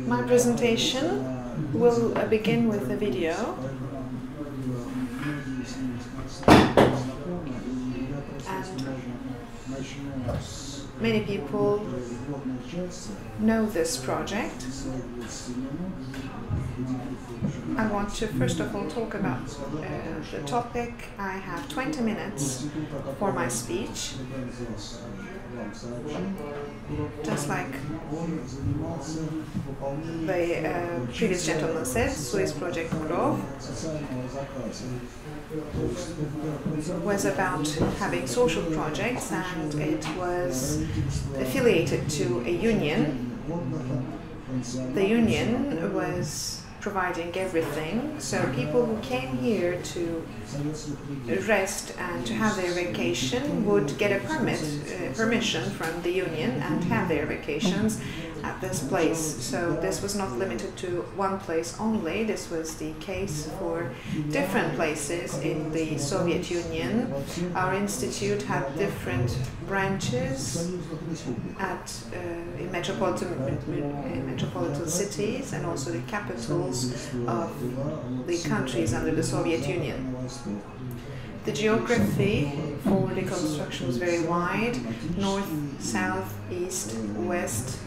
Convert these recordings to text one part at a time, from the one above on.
My presentation will begin with a video. And many people know this project. I want to first of all talk about the topic. I have 20 minutes for my speech. Just like the previous gentleman said, Swiss Project Grove was about having social projects, and it was affiliated to a union. The union was providing everything, so people who came here to rest and to have their vacation would get a permission from the union and have their vacations at this place. So this was not limited to one place only. This was the case for different places in the Soviet Union. Our institute had different branches in metropolitan cities and also the capitals of the countries under the Soviet Union. The geography for the construction was very wide: north, south, east, west,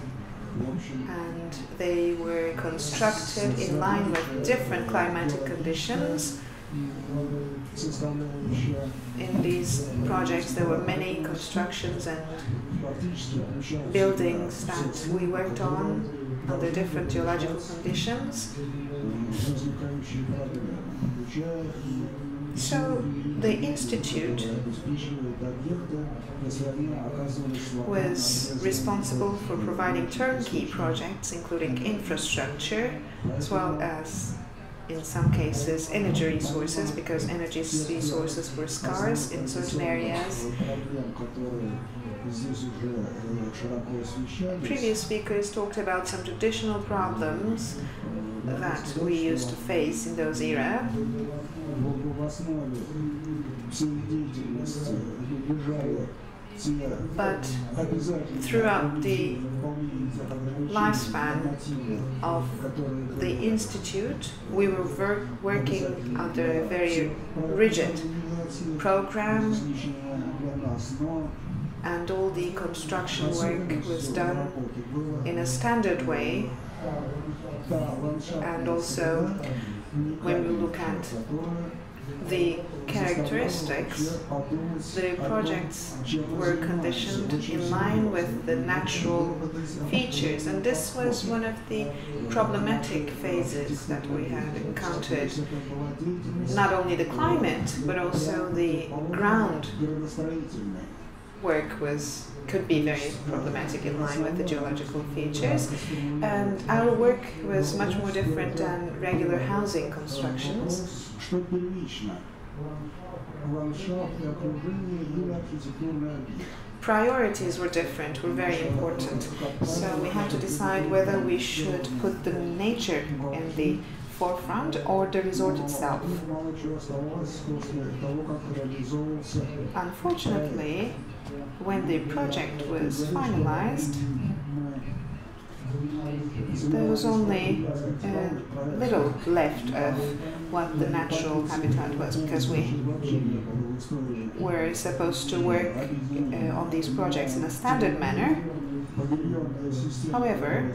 and they were constructed in line with different climatic conditions. In these projects there were many constructions and buildings that we worked on under different geological conditions. So the institute was responsible for providing turnkey projects, including infrastructure, as well as, in some cases, energy resources, because energy resources were scarce in certain areas. Previous speakers talked about some traditional problems that we used to face in those eras. But throughout the lifespan of the institute, we were working under a very rigid program, and all the construction work was done in a standard way. And also, when we look at the characteristics, the projects were conditioned in line with the natural features, and this was one of the problematic phases that we had encountered. Not only the climate, but also the ground work could be very problematic in line with the geological features, and our work was much more different than regular housing constructions. Priorities were different, were very important. So we had to decide whether we should put the nature in the forefront or the resort itself. Unfortunately, when the project was finalized, there was only a little left of what the natural habitat was, because we were supposed to work on these projects in a standard manner. However,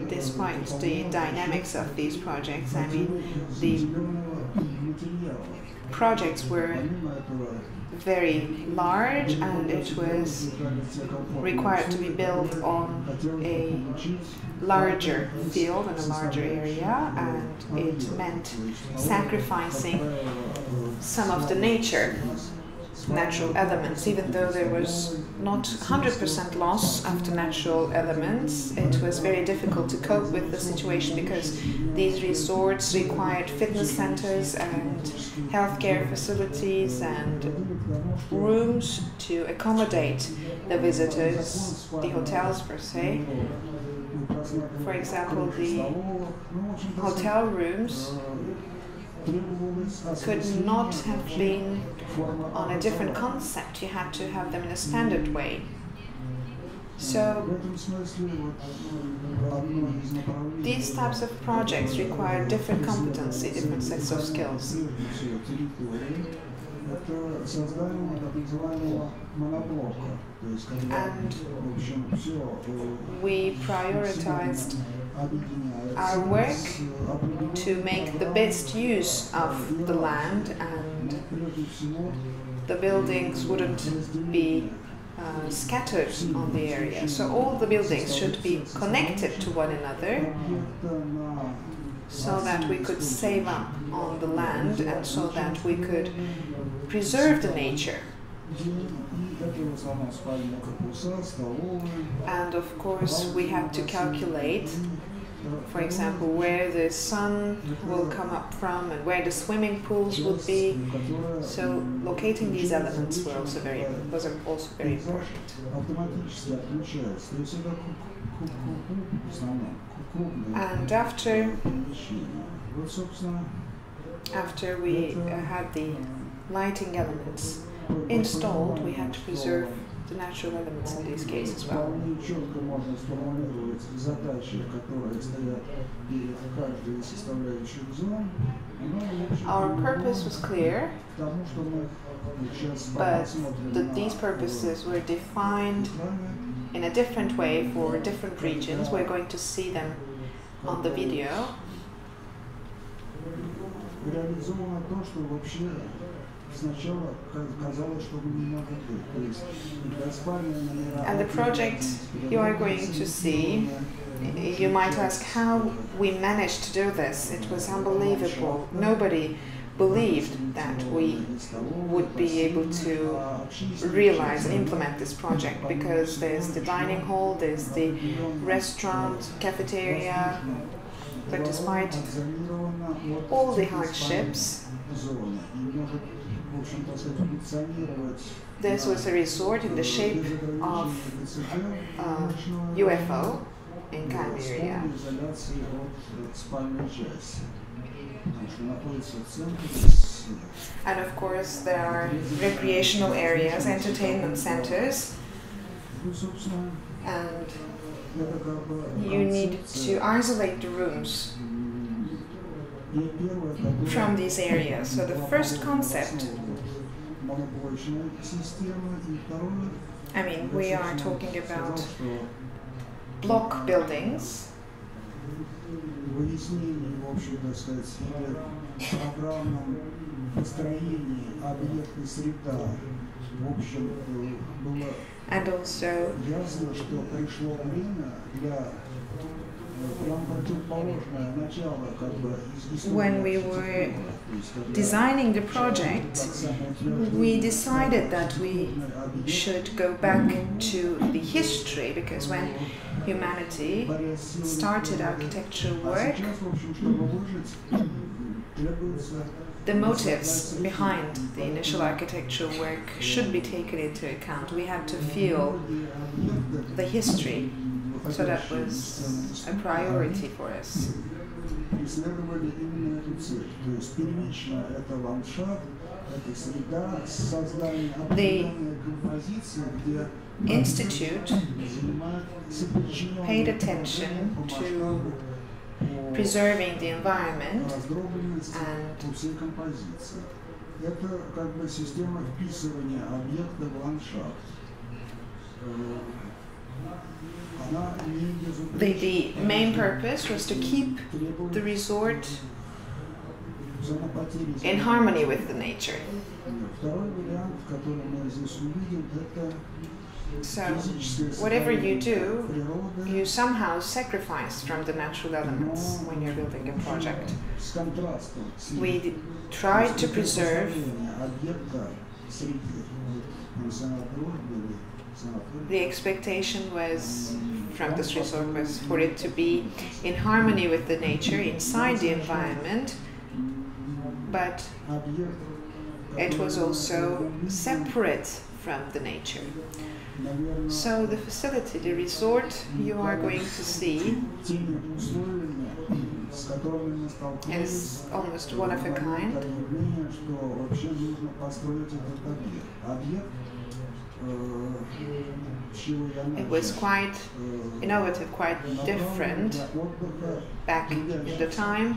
despite the dynamics of these projects, I mean, the projects were very large, and it was required to be built on a larger field and a larger area, and it meant sacrificing some of the natural elements. Even though there was not 100% loss of the natural elements, it was very difficult to cope with the situation, because these resorts required fitness centers and healthcare facilities and rooms to accommodate the visitors, the hotels per se. For example, the hotel rooms could not have been on a different concept. You had to have them in a standard way. So these types of projects require different competency, different sets of skills. And we prioritized our work to make the best use of the land, and the buildings wouldn't be scattered on the area. So all the buildings should be connected to one another so that we could save up on the land and so that we could preserve the nature. And of course we had to calculate, for example, where the sun will come up from and where the swimming pools would be. So locating these elements was also very important. And after we had the lighting elements installed, we had to preserve the natural elements in this case as well. Our purpose was clear, but these purposes were defined in a different way for different regions. We're going to see them on the video. And the project you are going to see, you might ask how we managed to do this. It was unbelievable. Nobody believed that we would be able to realize and implement this project, because there's the dining hall, there's the restaurant, cafeteria, but despite all the hardships, this was a resort in the shape of UFO in Crimea. And of course there are recreational areas, entertainment centers, and you need to isolate the rooms from these areas. So the first concept, I mean, we are talking about block buildings, and also when we were designing the project, we decided that we should go back to the history, because when humanity started architectural work, the motives behind the initial architectural work should be taken into account. We had to feel the history, so that was a priority for us. The Institute paid attention to preserving the environment, and the main purpose was to keep the resort in harmony with the nature. So whatever you do, you somehow sacrifice from the natural elements when you're building a project. We tried to preserve the expectation was from this resort was for it to be in harmony with the nature inside the environment, but it was also separate from the nature. So the facility, the resort you are going to see, It is almost one of a kind. It was quite innovative, quite different back in the time.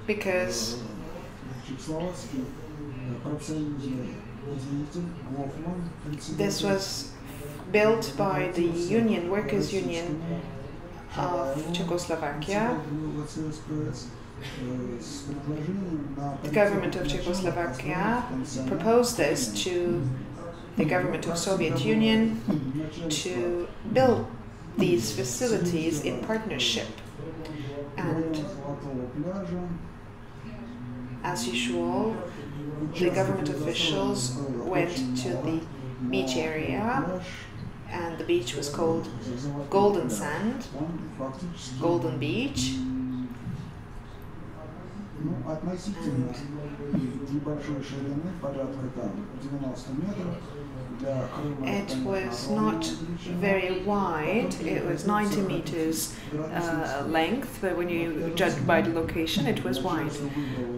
Because this was built by the union, workers' union of Czechoslovakia. The government of Czechoslovakia proposed this to the government of Soviet Union to build these facilities in partnership. And as usual, the government officials went to the beach area, and the beach was called Golden Sand, Golden Beach. It was not very wide, it was 90 meters length, but when you judge by the location it was wide.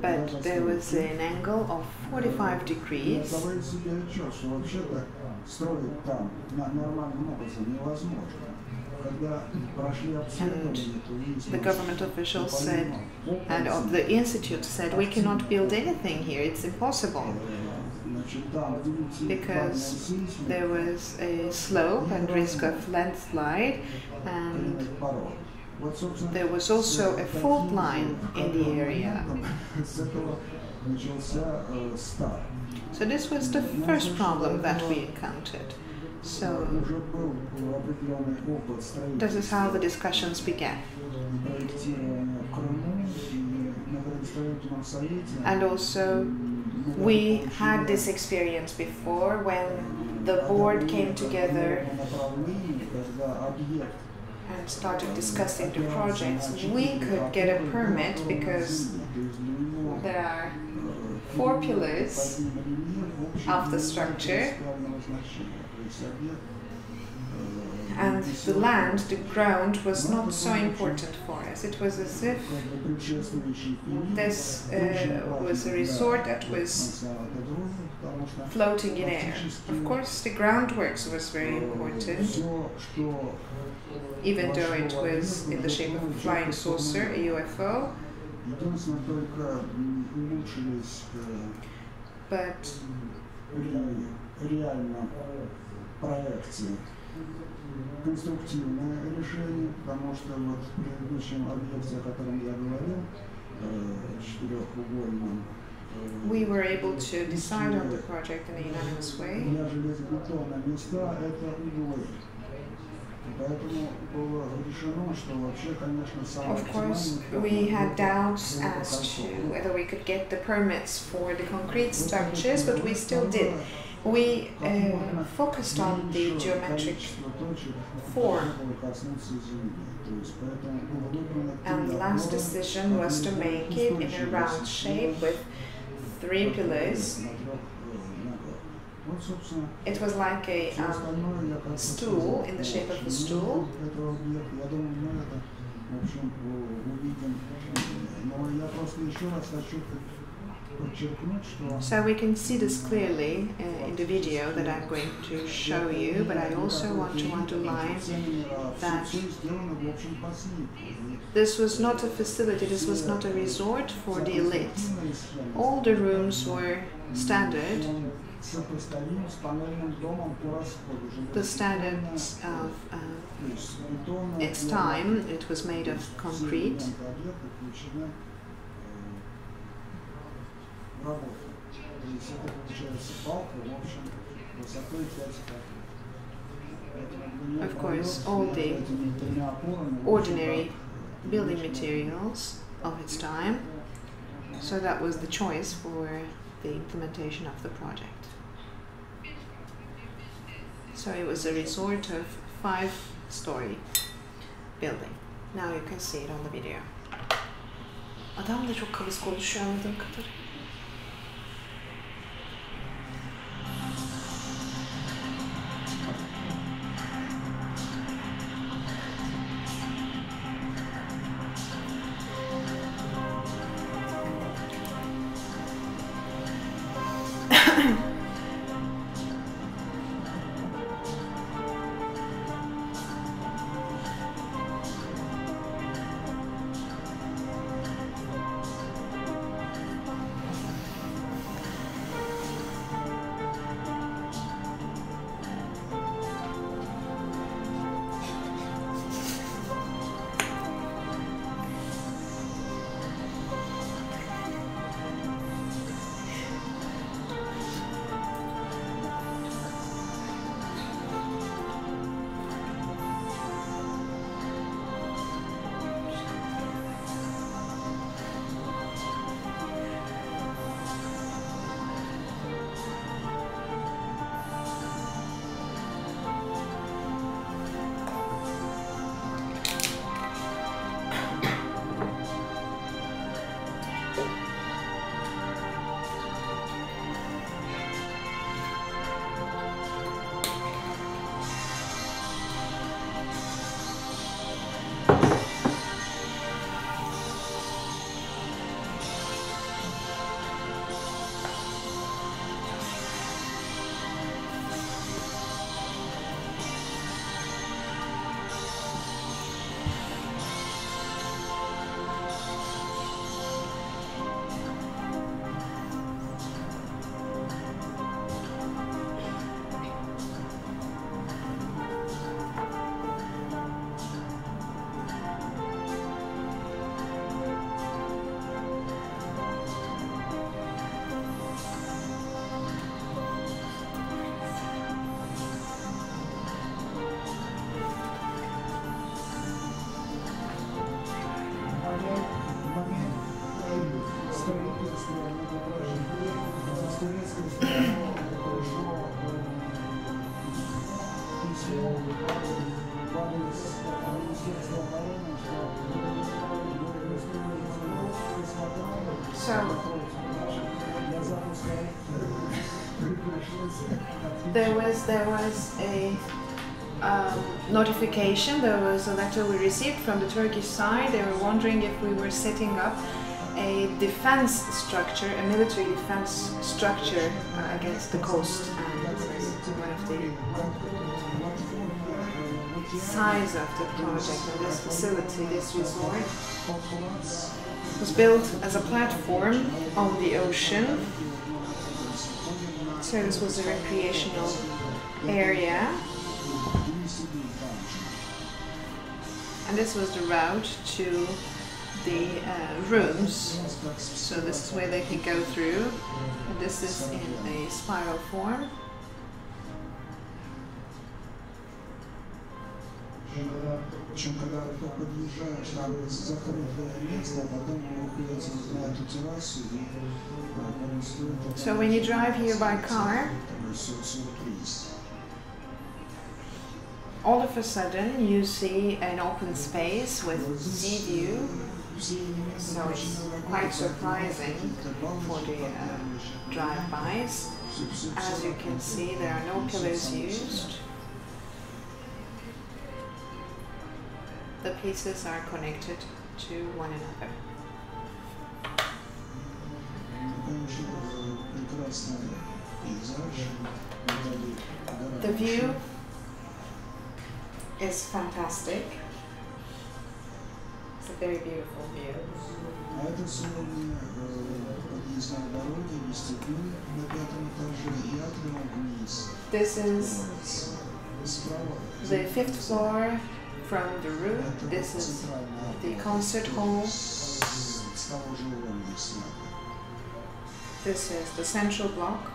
But there was an angle of 45 degrees. And the government officials said, and of the institute said, we cannot build anything here, it's impossible. Because there was a slope and risk of landslide, and there was also a fault line in the area. So this was the first problem that we encountered. So this is how the discussions began. And also we had this experience before when the board came together and started discussing the projects. We could get a permit because there are 4 pillars of the structure, and the land, the ground, was not so important for us. It was as if this was a resort that was floating in air. Of course, the groundworks was very important, even though it was in the shape of a flying saucer, a UFO. But конструктивное решение, потому что вот в предыдущем объекте, о котором я говорил, четырехугольном, we were able to decide on the project in a unanimous way. для железобетонных места это углы. Поэтому было решено, что вообще, конечно, самое Of course, we had doubts as to whether we could get the permits for the concrete structures, but we still did. We focused on the geometric form, and the last decision was to make it in a round shape with 3 pillars. It was like a stool, in the shape of a stool. So we can see this clearly in the video that I'm going to show you, but I also want to underline that this was not a facility, this was not a resort for the elite. All the rooms were standard. The standards of its time, it was made of concrete. Of course, all the ordinary building materials of its time. So that was the choice for the implementation of the project. So it was a resort of 5-story building. Now you can see it on the video. Adam da çok kavis konuşuyor anladığım kadarıyla. So there was a notification. There was a letter we received from the Turkish side. They were wondering if we were setting up a defense structure, a military defense structure against the coast. And this is one of the size of the project. And this facility, this resort, was built as a platform on the ocean. So this was a recreational area. And this was the route to the rooms. So this is where they could go through. And this is in a spiral form. So when you drive here by car, all of a sudden you see an open space with sea view. So it's quite surprising for the drive-bys. As you can see, there are no pillars used. The pieces are connected to one another. The view is fantastic. It's a very beautiful view. This is the 5th floor from the roof. This is the concert hall. This is the central block.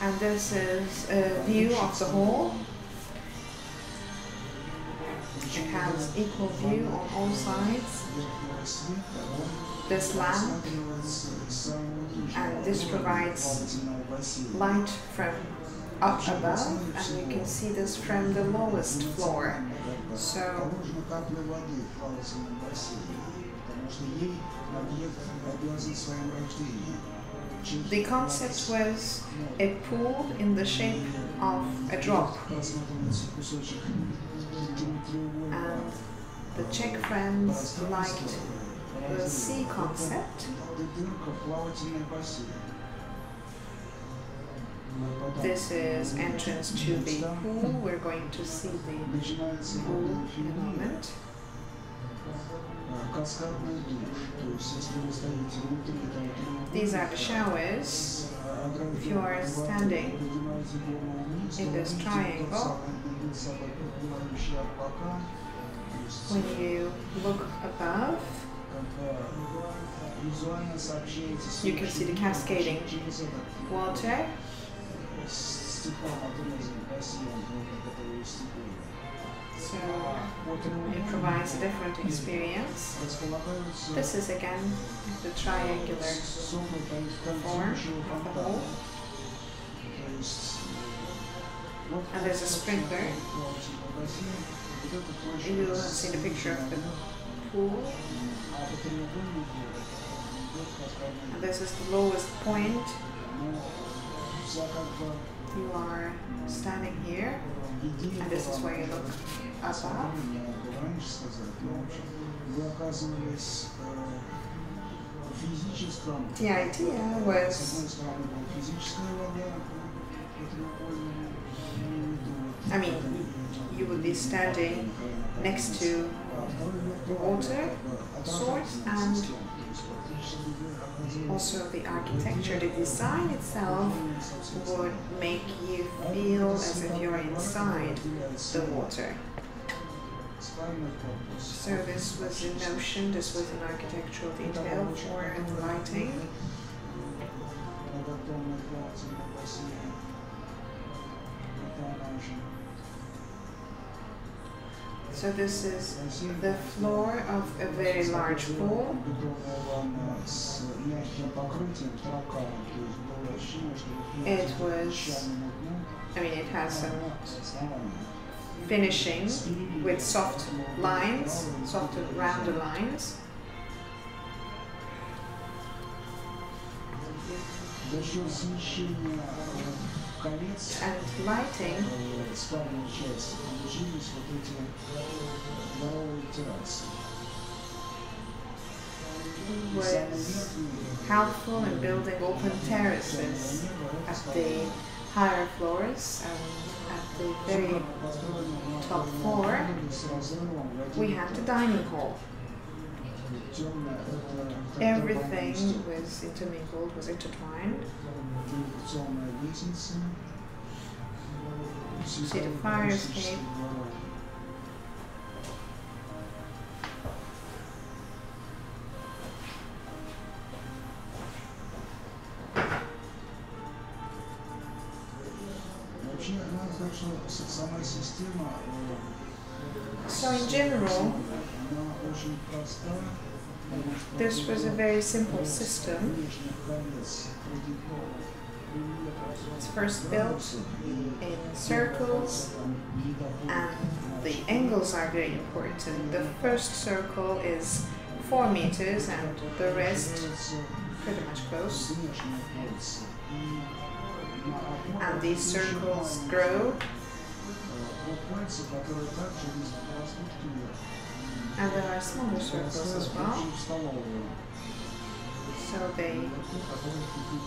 And this is a view of the hall. It has equal view on all sides. This lamp, and this provides light from up above, and you can see this from the lowest floor. So the concept was a pool in the shape of a drop. And the Czech friends liked the sea concept. This is entrance to the pool. We're going to see the pool in a moment. These are the showers. If you are standing in this triangle, when you look above, you can see the cascading water. So it provides a different experience. This is again the triangular form of the hole. And there's a sprinkler. You will see the picture of the pool. And this is the lowest point. You are standing here, and this is where you look above. The idea was, I mean, you would be standing next to the water source, and also the architecture, the design itself would make you feel as if you're inside the water. So this was a notion, this was an architectural detail for the lighting. So this is the floor of a very large pool. It was, it has some finishing with soft lines, soft rounded lines. And lighting was helpful in building open terraces at the higher floors, and at the very top floor we had the dining hall. Everything was intermingled, was intertwined. See the fire escape. So in general, this was a very simple system. It's first built in circles, and the angles are very important. The first circle is 4 meters and the rest pretty much close. And these circles grow. And there are smaller circles as well. So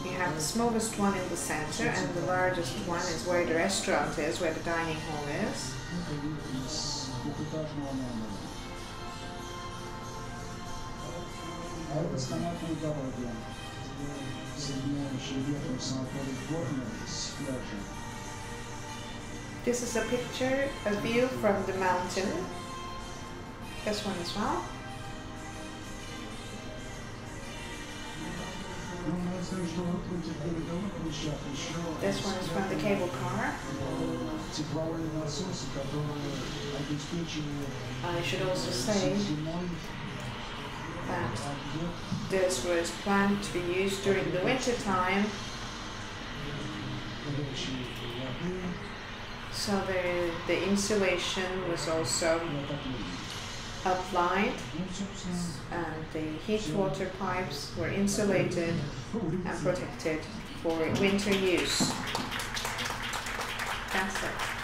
you have the smallest one in the center, and the largest one is where the restaurant is, where the dining hall is. This is a picture, a view from the mountain. This one as well. This one is from the cable car. I should also say that this was planned to be used during the winter time. So the insulation was also applied, and the heat water pipes were insulated and protected for winter use. That's it.